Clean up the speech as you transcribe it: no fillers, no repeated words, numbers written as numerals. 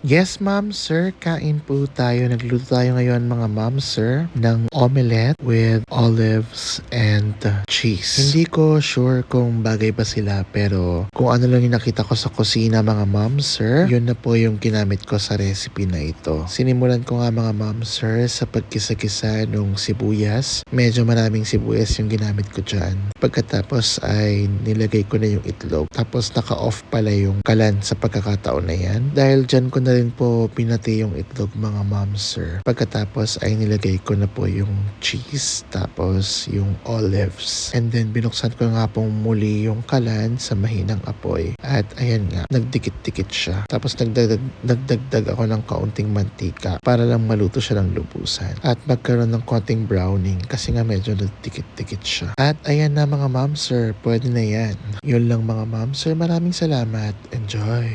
Yes, ma'am, sir. Kain po tayo. Nagluto tayo ngayon mga ma'am, sir, ng omelette with olives and cheese. Hindi ko sure kung bagay ba sila pero kung ano lang yung nakita ko sa kusina mga ma'am, sir, yun na po yung ginamit ko sa recipe na ito. Sinimulan ko nga mga ma'am, sir, sa pagkisa-kisa nung sibuyas. Medyo maraming sibuyas yung ginamit ko dyan. Pagkatapos ay nilagay ko na yung itlog. Tapos naka-off pala yung kalan sa pagkakataon na yan. Dahil dyan ko na rin po pinati yung itlog mga ma'am, sir. Pagkatapos ay nilagay ko na po yung cheese. Tapos yung olives. And then binuksan ko nga pong muli yung kalan sa mahinang apoy. At ayan nga, nagdikit-dikit siya. Tapos nagdagdag ako ng kaunting mantika para lang maluto siya ng lubusan. At magkaroon ng konting browning kasi nga medyo nagdikit-dikit siya. At ayan na mga ma'am, sir, pwede na yan. Yun lang mga ma'am, sir. Maraming salamat. Enjoy!